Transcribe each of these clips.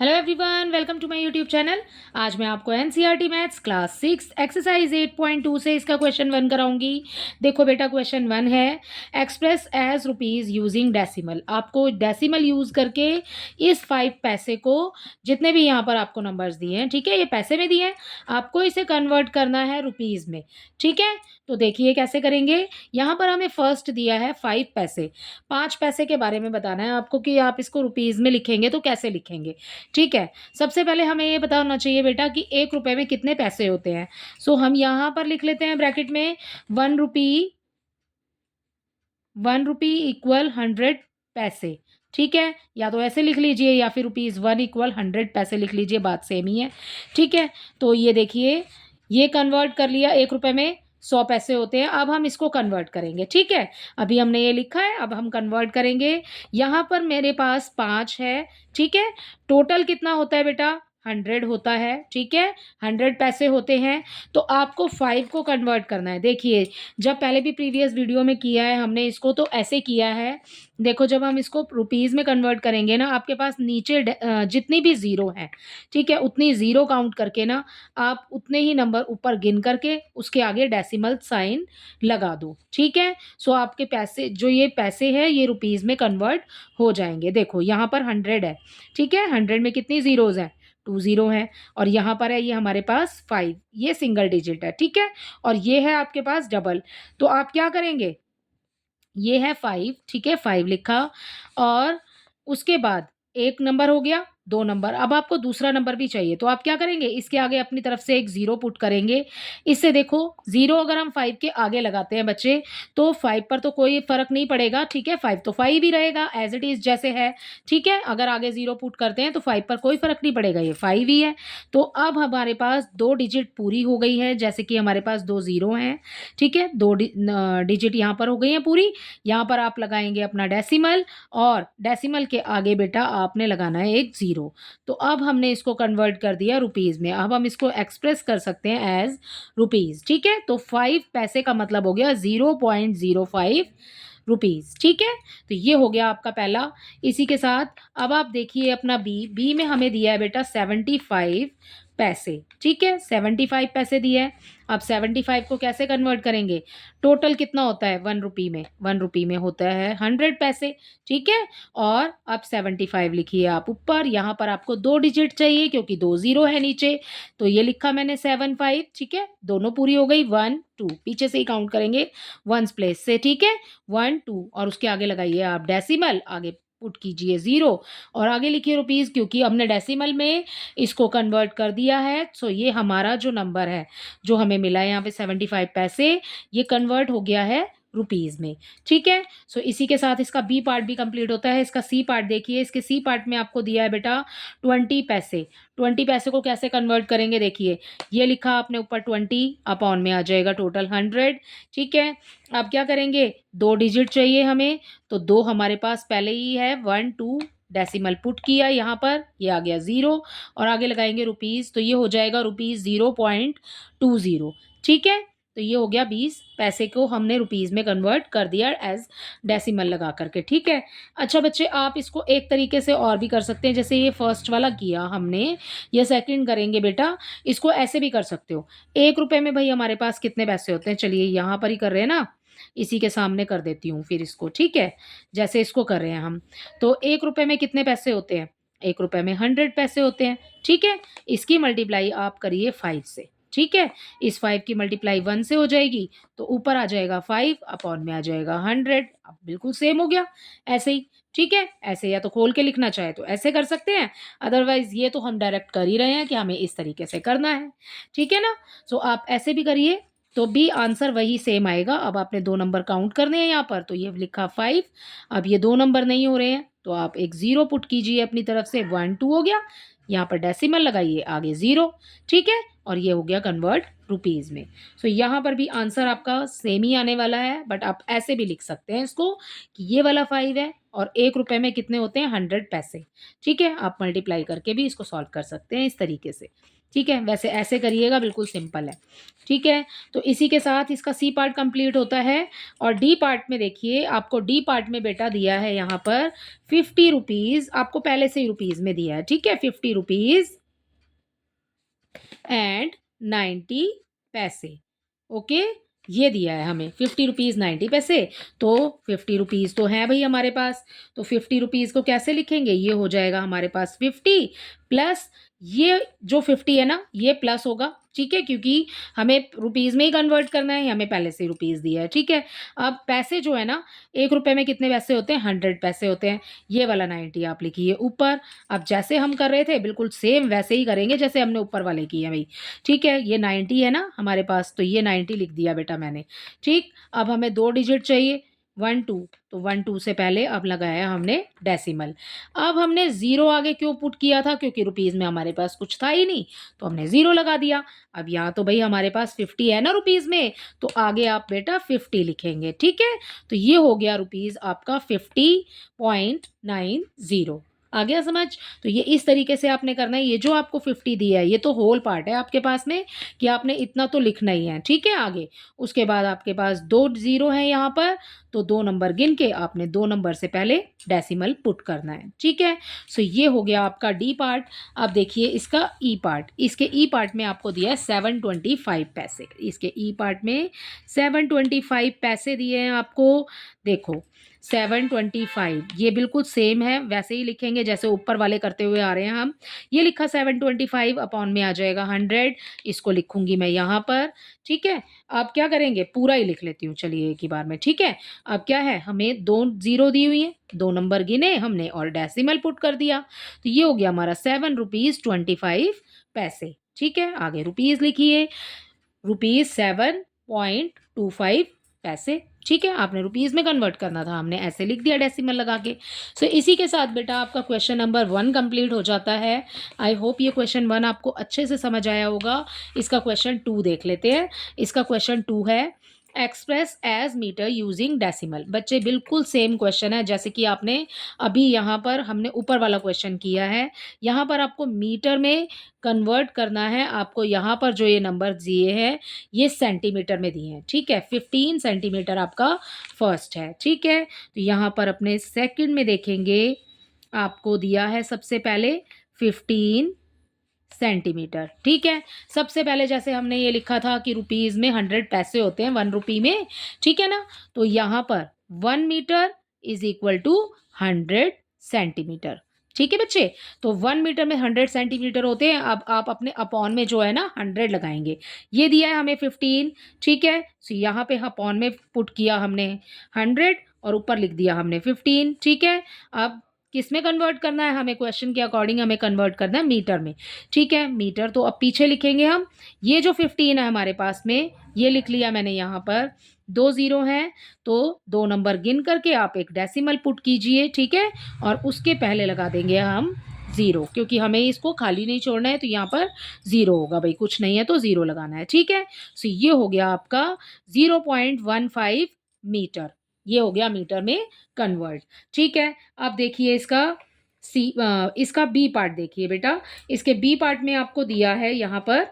Hello everyone, welcome to my YouTube channel. आज मैं आपको एनसीईआरटी मैथ्स क्लास 6 एक्सरसाइज 8.2 से इसका क्वेश्चन 1 कराऊंगी। देखो बेटा, क्वेश्चन 1 है express as rupees using decimal. आपको डेसिमल यूज़ करके इस 5 पैसे को, जितने भी यहाँ पर आपको नंबर्स दिए हैं, ठीक है, ये पैसे में दिए हैं, आपको इसे कन्वर्ट करना है रुपीज़ में। ठीक है, तो देखिए कैसे करेंगे। यहाँ पर हमें फर्स्ट दिया है 5 पैसे। 5 पैसे के बारे में बताना है आपको कि आप इसको रुपीज़ में लिखेंगे तो कैसे लिखेंगे। ठीक है, सबसे पहले हमें ये पता होना चाहिए बेटा कि 1 रुपए में कितने पैसे होते हैं। सो हम यहाँ पर लिख लेते हैं ब्रैकेट में 1 रुपी, 1 रुपी इक्वल 100 पैसे। ठीक है, या तो ऐसे लिख लीजिए या फिर ₹1 इक्वल 100 पैसे लिख लीजिए, बात सेम ही है। ठीक है, तो ये देखिए, ये कन्वर्ट कर लिया, 1 रुपए में 100 पैसे होते हैं। अब हम इसको कन्वर्ट करेंगे। ठीक है, अभी हमने ये लिखा है, अब हम कन्वर्ट करेंगे। यहाँ पर मेरे पास 5 है। ठीक है, टोटल कितना होता है बेटा? 100 होता है। ठीक है, 100 पैसे होते हैं। तो आपको 5 को कन्वर्ट करना है। देखिए, जब पहले भी प्रीवियस वीडियो में किया है हमने इसको, तो ऐसे किया है। देखो, जब हम इसको रुपीज़ में कन्वर्ट करेंगे ना, आपके पास नीचे जितनी भी ज़ीरो हैं, ठीक है, उतनी ज़ीरो काउंट करके ना, आप उतने ही नंबर ऊपर गिन करके उसके आगे डेसिमल साइन लगा दो। ठीक है, सो आपके पैसे, जो ये पैसे हैं, ये रुपीज़ में कन्वर्ट हो जाएँगे। देखो, यहाँ पर 100 है। ठीक है, 100 में कितनी ज़ीरोज़ हैं? 2 ज़ीरो हैं। और यहाँ पर है ये हमारे पास 5, ये सिंगल डिजिट है। ठीक है, और ये है आपके पास डबल। तो आप क्या करेंगे, ये है 5, ठीक है, 5 लिखा, और उसके बाद 1 नंबर हो गया, 2 नंबर। अब आपको दूसरा नंबर भी चाहिए, तो आप क्या करेंगे, इसके आगे अपनी तरफ से एक 0 पुट करेंगे। इससे देखो, 0 अगर हम 5 के आगे लगाते हैं बच्चे, तो 5 पर तो कोई फ़र्क नहीं पड़ेगा। ठीक है, 5 तो 5 ही रहेगा, एज़ इट इज़ जैसे है। ठीक है, अगर आगे 0 पुट करते हैं तो 5 पर कोई फ़र्क नहीं पड़ेगा, ये 5 ही है। तो अब हमारे पास 2 डिजिट पूरी हो गई है, जैसे कि हमारे पास 2 ज़ीरो हैं। ठीक है, 2 डिजिट यहाँ पर हो गई हैं पूरी। यहाँ पर आप लगाएँगे अपना डेसिमल, और डेसिमल के आगे बेटा आपने लगाना है एक 0। तो अब हमने इसको कन्वर्ट कर दिया रुपीज़ में। अब हम इसको एक्सप्रेस कर सकते हैं एज़ रुपीज़। ठीक है, तो 5 पैसे का मतलब हो गया 0.05 रुपीज़। ठीक है, तो ये हो गया आपका पहला। इसी के साथ अब आप देखिए अपना बी में हमें दिया है बेटा 75 पैसे। ठीक है, 75 पैसे दिए हैं। अब 75 को कैसे कन्वर्ट करेंगे? टोटल कितना होता है 1 रुपी में? 1 रुपी में होता है 100 पैसे। ठीक है, और अब 75 लिखिए आप ऊपर। यहाँ पर आपको 2 डिजिट चाहिए क्योंकि 2 ज़ीरो है नीचे, तो ये लिखा मैंने 75। ठीक है, दोनों पूरी हो गई, 1 2, पीछे से ही काउंट करेंगे वन्स प्लेस से। ठीक है, 1 2, और उसके आगे लगाइए आप डेसिमल, आगे पुट कीजिए 0, और आगे लिखिए रुपीज़, क्योंकि हमने डेसिमल में इसको कन्वर्ट कर दिया है। सो ये हमारा जो नंबर है, जो हमें मिला है यहाँ पे 75 पैसे, ये कन्वर्ट हो गया है रुपीज़ में। ठीक है, सो इसी के साथ इसका बी पार्ट भी कंप्लीट होता है। इसका सी पार्ट देखिए, इसके सी पार्ट में आपको दिया है बेटा 20 पैसे। 20 पैसे को कैसे कन्वर्ट करेंगे, देखिए, ये लिखा आपने ऊपर 20, अपॉन में आ जाएगा टोटल 100। ठीक है, अब क्या करेंगे, 2 डिजिट चाहिए हमें, तो 2 हमारे पास पहले ही है, 1 2, डेसिमल पुट किया यहाँ पर, ये आ गया 0, और आगे लगाएँगे रुपीज़, तो ये हो जाएगा रुपीज़ 0.20। ठीक है, तो ये हो गया 20 पैसे को हमने रुपीज़ में कन्वर्ट कर दिया एज़ डेसिमल लगा कर के। ठीक है, अच्छा बच्चे, आप इसको एक तरीके से और भी कर सकते हैं, जैसे ये फर्स्ट वाला किया हमने, ये सेकंड करेंगे बेटा, इसको ऐसे भी कर सकते हो। 1 रुपए में भई हमारे पास कितने पैसे होते हैं? चलिए यहाँ पर ही कर रहे हैं ना, इसी के सामने कर देती हूँ फिर इसको। ठीक है, जैसे इसको कर रहे हैं हम, तो 1 रुपए में कितने पैसे होते हैं? 1 रुपए में 100 पैसे होते हैं। ठीक है, इसकी मल्टीप्लाई आप करिए 5 से। ठीक है, इस 5 की मल्टीप्लाई 1 से हो जाएगी, तो ऊपर आ जाएगा 5, अपॉन में आ जाएगा 100। अब बिल्कुल सेम हो गया, ऐसे ही। ठीक है, ऐसे या तो खोल के लिखना चाहे तो ऐसे कर सकते हैं, अदरवाइज़ ये तो हम डायरेक्ट कर ही रहे हैं कि हमें इस तरीके से करना है। ठीक है ना? सो आप ऐसे भी करिए, तो भी आंसर वही सेम आएगा। अब आपने 2 नंबर काउंट करने हैं यहाँ पर, तो ये लिखा 5, अब ये 2 नंबर नहीं हो रहे हैं, तो आप एक 0 पुट कीजिए अपनी तरफ से, 1 2 हो गया, यहाँ पर डेसिमल लगाइए, आगे 0। ठीक है, और ये हो गया कन्वर्ट रुपीज़ में। सो यहाँ पर भी आंसर आपका सेम ही आने वाला है, बट आप ऐसे भी लिख सकते हैं इसको कि ये वाला 5 है, और 1 रुपए में कितने होते हैं 100 पैसे। ठीक है? आप मल्टीप्लाई करके भी इसको सॉल्व कर सकते हैं इस तरीके से। ठीक है? वैसे ऐसे करिएगा, बिल्कुल सिंपल है। ठीक है? तो इसी के साथ इसका सी पार्ट कंप्लीट होता है और डी पार्ट में देखिए, आपको डी पार्ट में बेटा दिया है यहाँ पर 50 रुपीज़, आपको पहले से ही रुपीज़ में दिया है। ठीक है? 50 रुपीज़ एंड 90 पैसे। ओके, ये दिया है हमें 50 रुपीज़ 90 पैसे। तो 50 रुपीज़ तो हैं भई हमारे पास, तो 50 रुपीज़ को कैसे लिखेंगे? ये हो जाएगा हमारे पास 50 प्लस ये जो 50 है ना, ये प्लस होगा। ठीक है? क्योंकि हमें रुपीज़ में ही कन्वर्ट करना है, हमें पहले से ही रुपीज़ दिया है। ठीक है? अब पैसे जो है ना, 1 रुपए में कितने पैसे होते हैं? 100 पैसे होते हैं। ये वाला 90 आप लिखिए ऊपर। अब जैसे हम कर रहे थे बिल्कुल सेम वैसे ही करेंगे जैसे हमने ऊपर वाले किए हैं भई। ठीक है? ये 90 है ना हमारे पास, तो ये 90 लिख दिया बेटा मैंने। ठीक? अब हमें 2 डिजिट चाहिए 1 2, तो 1 2 से पहले अब लगाया हमने डेसिमल। अब हमने ज़ीरो आगे क्यों पुट किया था? क्योंकि रुपीज़ में हमारे पास कुछ था ही नहीं, तो हमने ज़ीरो लगा दिया। अब यहाँ तो भई हमारे पास 50 है ना रुपीज़ में, तो आगे आप बेटा 50 लिखेंगे। ठीक है? तो ये हो गया रुपीज़ आपका 50.90। आ गया समझ? तो ये इस तरीके से आपने करना है। ये जो आपको 50 दिया है, ये तो होल पार्ट है आपके पास में कि आपने इतना तो लिखना ही है। ठीक है? आगे उसके बाद आपके पास 2 ज़ीरो हैं यहाँ पर, तो 2 नंबर गिन के आपने 2 नंबर से पहले डेसिमल पुट करना है। ठीक है? सो ये हो गया आपका डी पार्ट। अब देखिए इसका ई पार्ट। इसके ई पार्ट में आपको दिया है 725 पैसे। इसके ई पार्ट में 725 पैसे दिए हैं आपको। देखो 725 ये बिल्कुल सेम है, वैसे ही लिखेंगे जैसे ऊपर वाले करते हुए आ रहे हैं हम। ये लिखा 725 अपॉन में आ जाएगा 100, इसको लिखूंगी मैं यहाँ पर। ठीक है? अब क्या करेंगे? पूरा ही लिख लेती हूँ चलिए एक ही बार में। ठीक है? अब क्या है, हमें 2 ज़ीरो दी हुई है, 2 नंबर गिने हमने और डेसिमल पुट कर दिया। तो ये हो गया हमारा 7 रुपीज़ 25 पैसे। ठीक है? आगे रुपीज़ लिखिए, रुपीज़ 7.25 पैसे। ठीक है? आपने रुपीज़ में कन्वर्ट करना था, हमने ऐसे लिख दिया डेसिमल लगा के। सो इसी के साथ बेटा आपका क्वेश्चन नंबर 1 कंप्लीट हो जाता है। आई होप ये क्वेश्चन 1 आपको अच्छे से समझ आया होगा। इसका क्वेश्चन 2 देख लेते हैं। इसका क्वेश्चन 2 है, express as metre using decimal. बच्चे बिल्कुल सेम क्वेश्चन है जैसे कि आपने अभी यहाँ पर हमने ऊपर वाला क्वेश्चन किया है। यहाँ पर आपको मीटर में कन्वर्ट करना है। आपको यहाँ पर जो ये नंबर दिए हैं ये सेंटीमीटर में दिए हैं। ठीक है? 15 सेंटीमीटर आपका फर्स्ट है। ठीक है? तो यहाँ पर अपने सेकंड में देखेंगे, आपको दिया है सबसे पहले 15 सेंटीमीटर। ठीक है? सबसे पहले जैसे हमने ये लिखा था कि रुपीज़ में 100 पैसे होते हैं 1 रुपी में। ठीक है ना? तो यहाँ पर 1 metre is equal to 100 centimetre. ठीक है बच्चे? तो 1 मीटर में 100 सेंटीमीटर होते हैं। अब आप अपने अपॉन में जो है ना 100 लगाएँगे। ये दिया है हमें 15। ठीक है? सो यहाँ पे अपॉन में पुट किया हमने 100 और ऊपर लिख दिया हमने 15। ठीक है? अब किस में कन्वर्ट करना है? हमें क्वेश्चन के अकॉर्डिंग हमें कन्वर्ट करना है मीटर में। ठीक है? मीटर तो अब पीछे लिखेंगे हम। ये जो 15 है हमारे पास में, ये लिख लिया मैंने यहाँ पर। 2 ज़ीरो हैं, तो 2 नंबर गिन करके आप एक डेसिमल पुट कीजिए। ठीक है? और उसके पहले लगा देंगे हम ज़ीरो, क्योंकि हमें इसको खाली नहीं छोड़ना है, तो यहाँ पर ज़ीरो होगा भई, कुछ नहीं है तो ज़ीरो लगाना है। ठीक है? सो ये हो गया आपका 0.15 मीटर। ये हो गया मीटर में कन्वर्ट। ठीक है? अब देखिए इसका बी पार्ट देखिए बेटा। इसके बी पार्ट में आपको दिया है यहाँ पर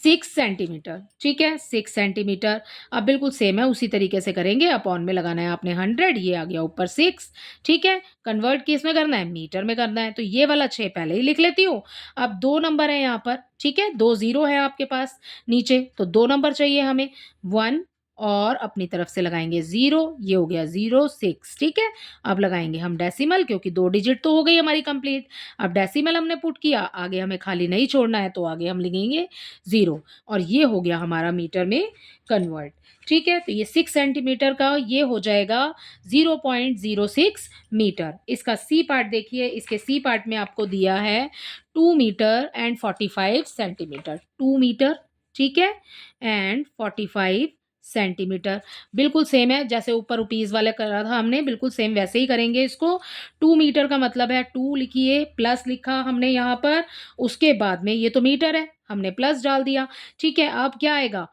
6 सेंटीमीटर। ठीक है? 6 सेंटीमीटर। अब बिल्कुल सेम है, उसी तरीके से करेंगे। अपॉन में लगाना है आपने 100, ये आ गया ऊपर 6। ठीक है? कन्वर्ट किस में करना है? मीटर में करना है। तो ये वाला 6 पहले ही लिख लेती हूँ। अब 2 नंबर है यहाँ पर। ठीक है? 2 ज़ीरो है आपके पास नीचे, तो 2 नंबर चाहिए हमें। 1 और अपनी तरफ से लगाएँगे 0, ये हो गया 0 6। ठीक है? अब लगाएँगे हम डेसिमल, क्योंकि 2 डिजिट तो हो गई हमारी कंप्लीट। अब डेसिमल हमने पुट किया, आगे हमें खाली नहीं छोड़ना है, तो आगे हम लिखेंगे 0 और ये हो गया हमारा मीटर में कन्वर्ट। ठीक है? तो ये 6 सेंटीमीटर का ये हो जाएगा 0.06 मीटर। इसका सी पार्ट देखिए, इसके सी पार्ट में आपको दिया है 2 मीटर एंड 45 सेंटीमीटर। 2 मीटर, ठीक है? And 45 centimetre. बिल्कुल सेम है, जैसे ऊपर रुपीज़ वाला करा था हमने, बिल्कुल सेम वैसे ही करेंगे इसको। 2 मीटर का मतलब है 2 लिखिए, प्लस लिखा हमने यहाँ पर, उसके बाद में ये तो मीटर है, हमने प्लस डाल दिया। ठीक है? अब क्या आएगा?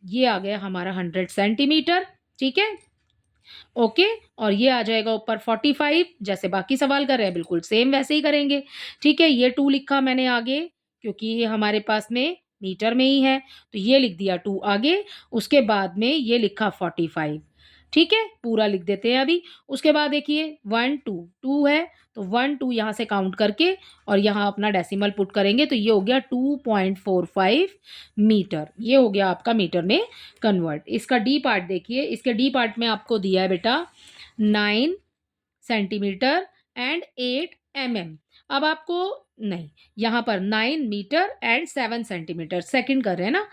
ये आ गया हमारा 100 सेंटीमीटर। ठीक है? ओके, और ये आ जाएगा ऊपर 45, जैसे बाकी सवाल कर रहे हैं बिल्कुल सेम वैसे ही करेंगे। ठीक है, ये 2 लिखा मैंने आगे, क्योंकि ये हमारे पास में मीटर में ही है, तो ये लिख दिया 2 आगे, उसके बाद में ये लिखा 45। ठीक है, पूरा लिख देते हैं अभी। उसके बाद देखिए 1 2 2 है, तो 1 2 यहाँ से काउंट करके और यहाँ अपना डेसिमल पुट करेंगे, तो ये हो गया 2.45 मीटर। ये हो गया आपका मीटर में कन्वर्ट। इसका डी पार्ट देखिए, इसके डी पार्ट में आपको दिया है बेटा 9 सेंटीमीटर एंड 8 mm। अब आपको नहीं, यहाँ पर 9 मीटर एंड 7 सेंटीमीटर, सेकंड कर रहे हैं ना।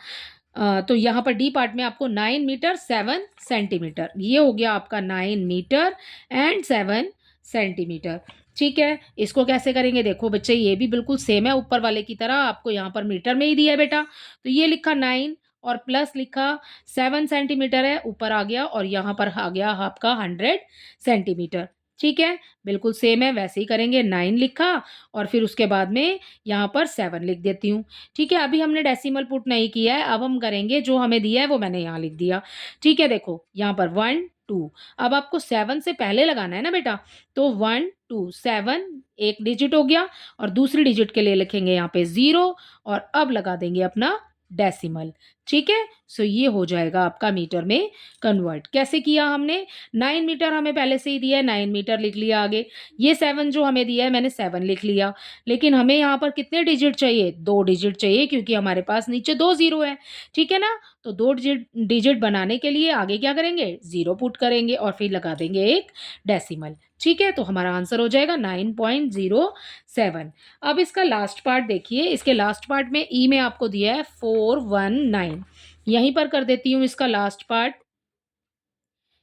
तो यहाँ पर डी पार्ट में आपको 9 मीटर 7 सेंटीमीटर, ये हो गया आपका 9 मीटर एंड 7 सेंटीमीटर। ठीक है, इसको कैसे करेंगे देखो बच्चे, ये भी बिल्कुल सेम है ऊपर वाले की तरह, आपको यहाँ पर मीटर में ही दिया है बेटा, तो ये लिखा 9 और प्लस लिखा 7 सेंटीमीटर है, ऊपर आ गया और यहाँ पर आ गया आपका 100 सेंटीमीटर। ठीक है, बिल्कुल सेम है, वैसे ही करेंगे। 9 लिखा और फिर उसके बाद में यहाँ पर 7 लिख देती हूँ। ठीक है, अभी हमने डेसिमल पुट नहीं किया है, अब हम करेंगे जो हमें दिया है वो मैंने यहाँ लिख दिया। ठीक है, देखो यहाँ पर 1 2, अब आपको 7 से पहले लगाना है ना बेटा, तो 1 2 7 एक डिजिट हो गया और दूसरी डिजिट के लिए लिखेंगे यहाँ पे 0 और अब लगा देंगे अपना डेसिमल। ठीक है, सो ये हो जाएगा आपका मीटर में कन्वर्ट। कैसे किया हमने, 9 मीटर हमें पहले से ही दिया है, 9 मीटर लिख लिया आगे। ये 7 जो हमें दिया है मैंने 7 लिख लिया, लेकिन हमें यहाँ पर कितने डिजिट चाहिए, 2 डिजिट चाहिए, क्योंकि हमारे पास नीचे 2 ज़ीरो है। ठीक है ना, तो 2 डिजिट डिजिट बनाने के लिए आगे क्या करेंगे, 0 पुट करेंगे और फिर लगा देंगे एक डेसिमल। ठीक है, तो हमारा आंसर हो जाएगा 9.07। अब इसका लास्ट पार्ट देखिए, इसके लास्ट पार्ट में ई में आपको दिया है 419, यहीं पर कर देती हूँ इसका लास्ट पार्ट।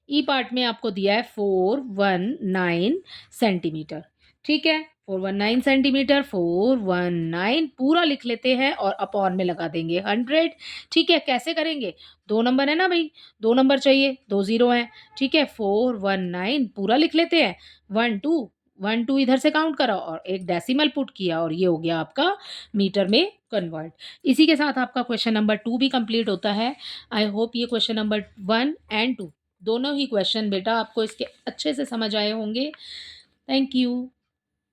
ई पार्ट में आपको दिया है 419 सेंटीमीटर। ठीक है, 419 सेंटीमीटर, 419 पूरा लिख लेते हैं और अपॉन में लगा देंगे 100। ठीक है, कैसे करेंगे, 2 नंबर है ना भाई, 2 नंबर चाहिए, 2 ज़ीरो हैं। ठीक है, 419 पूरा लिख लेते हैं, 1 2 1 2 इधर से काउंट करा और एक डेसिमल पुट किया और ये हो गया आपका मीटर में कन्वर्ट। इसी के साथ आपका क्वेश्चन नंबर 2 भी कंप्लीट होता है। आई होप ये क्वेश्चन नंबर 1 एंड 2 दोनों ही क्वेश्चन बेटा आपको इसके अच्छे से समझ आए होंगे। Thank you.